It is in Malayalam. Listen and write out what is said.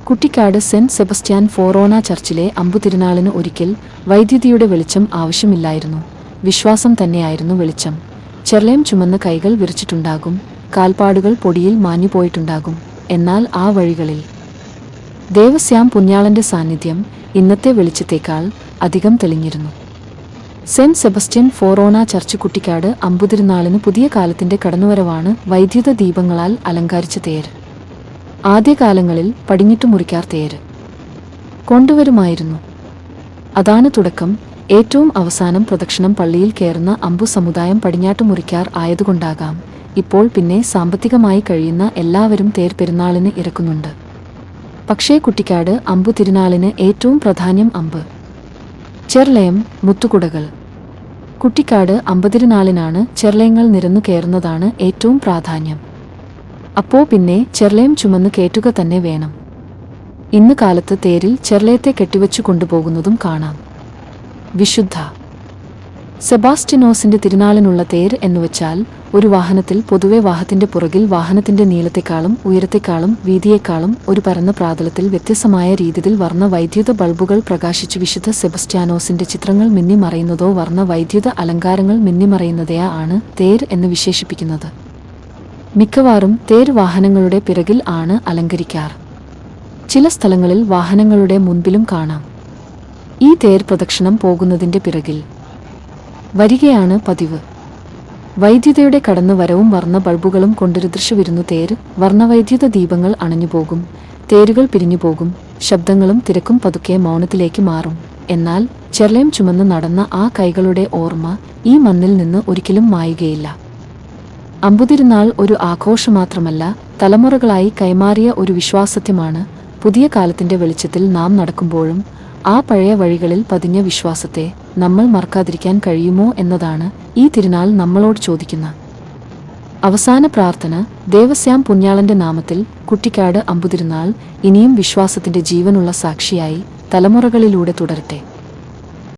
കുട്ടിക്കാട് സെന്റ് സെബസ്റ്റ്യാൻ ഫോറോന ചർച്ചിലെ അമ്പുതിരുനാളിന് ഒരിക്കൽ വൈദ്യുതിയുടെ വെളിച്ചം ആവശ്യമില്ലായിരുന്നു. വിശ്വാസം തന്നെയായിരുന്നു വെളിച്ചം. ചെർലേം ചുമന്ന് കൈകൾ വിരിച്ചിട്ടുണ്ടാകും, കാൽപ്പാടുകൾ പൊടിയിൽ മാഞ്ഞുപോയിട്ടുണ്ടാകും. എന്നാൽ ആ വഴികളിൽ ദേവസ്യാം പുണ്യാളന്റെ സാന്നിധ്യം ഇന്നത്തെ വെളിച്ചത്തേക്കാൾ അധികം തെളിഞ്ഞിരുന്നു. Saint Sebastian Forane church Kuttikkad അമ്പുതിരുനാളിന് പുതിയ കാലത്തിന്റെ കടന്നുവരവാണ് വൈദ്യുത ദീപങ്ങളാൽ അലങ്കരിച്ച തേര്. ആദ്യകാലങ്ങളിൽ പടിഞ്ഞിട്ട് മുറിക്കാർ തേര് കൊണ്ടുവരുമായിരുന്നു. അതാണ് തുടക്കം. ഏറ്റവും അവസാനം പ്രദക്ഷിണം പള്ളിയിൽ കയറുന്ന അമ്പു സമുദായം പടിഞ്ഞാട്ട് മുറിക്കാർ ആയതുകൊണ്ടാകാം ഇപ്പോൾ പിന്നെ സാമ്പത്തികമായി കഴിയുന്ന എല്ലാവരും തേർ പെരുന്നാളിന് ഇറക്കുന്നുണ്ട്. പക്ഷേ കുട്ടിക്കാട് അമ്പു തിരുനാളിന് ഏറ്റവും പ്രാധാന്യം അമ്പ്, ചെർലയം, മുത്തുകുടകൾ. കുട്ടിക്കാട് അമ്പതിരുനാളിനാണ് ചെർലയങ്ങൾ നിരന്നു കയറുന്നതാണ് ഏറ്റവും പ്രാധാന്യം. അപ്പോ പിന്നെ ചെർലയം ചുമന്ന് കയറ്റുക തന്നെ വേണം. ഇന്ന് കാലത്ത് തേരിൽ ചെർലയത്തെ കെട്ടിവച്ചു കൊണ്ടുപോകുന്നതും കാണാം. വിശുദ്ധ സെബാസ്റ്റ്യനോസിന്റെ തിരുനാളിനുള്ള തേർ എന്നുവച്ചാൽ ഒരു വാഹനത്തിൽ പൊതുവെ വാഹനത്തിന്റെ പുറകിൽ വാഹനത്തിന്റെ നീളത്തെക്കാളും ഉയരത്തെക്കാളും വീതിയേക്കാളും ഒരു പരന്ന പ്രാതലത്തിൽ വ്യത്യസ്തമായ രീതിയിൽ വർണ്ണ വൈദ്യുത ബൾബുകൾ പ്രകാശിച്ചു വിശുദ്ധ സെബസ്റ്റ്യാനോസിന്റെ ചിത്രങ്ങൾ മിന്നിമറയുന്നതോ വർണ്ണ വൈദ്യുത അലങ്കാരങ്ങൾ മിന്നിമറയുന്നതയാ ആണ് തേർ എന്ന് വിശേഷിപ്പിക്കുന്നത്. മിക്കവാറും തേർ വാഹനങ്ങളുടെ പിറകിൽ ആണ് അലങ്കരിക്കാറ്. ചില സ്ഥലങ്ങളിൽ വാഹനങ്ങളുടെ മുൻപിലും കാണാം. ഈ തേർ പ്രദക്ഷിണം പോകുന്നതിന്റെ പിറകിൽ വരികയാണ് പതിവ്. വൈദ്യുതയുടെ കടന്നു വരവും വർണ്ണ ബൾബുകളും കൊണ്ടൊരു ദൃശ്യവിരുന്നു തേർ. വർണ്ണവൈദ്യുത ദീപങ്ങൾ അണഞ്ഞുപോകും, തേരുകൾ പിരിഞ്ഞുപോകും, ശബ്ദങ്ങളും തിരക്കും പതുക്കെ മൗനത്തിലേക്ക് മാറും. എന്നാൽ ചെർലയം ചുമന്ന് നടന്ന ആ കൈകളുടെ ഓർമ്മ ഈ മണ്ണിൽ നിന്ന് ഒരിക്കലും മായുകയില്ല. അമ്പുതിരുനാൾ ഒരു ആഘോഷമാത്രമല്ല, തലമുറകളായി കൈമാറിയ ഒരു വിശ്വാസത്യമാണ്. പുതിയ കാലത്തിന്റെ വെളിച്ചത്തിൽ നാം നടക്കുമ്പോഴും ആ പഴയ വഴികളിൽ പതിഞ്ഞ വിശ്വാസത്തെ നമ്മൾ മറക്കാതിരിക്കാൻ കഴിയുമോ എന്നതാണ് ഈ തിരുനാൾ നമ്മളോട് ചോദിക്കുന്ന അവസാന പ്രാർത്ഥന. ദേവസ്യാം പുണ്യാളന്റെ നാമത്തിൽ കുട്ടിക്കാട് അമ്പുതിരുനാൾ ഇനിയും വിശ്വാസത്തിന്റെ ജീവനുള്ള സാക്ഷിയായി തലമുറകളിലൂടെ തുടരട്ടെ.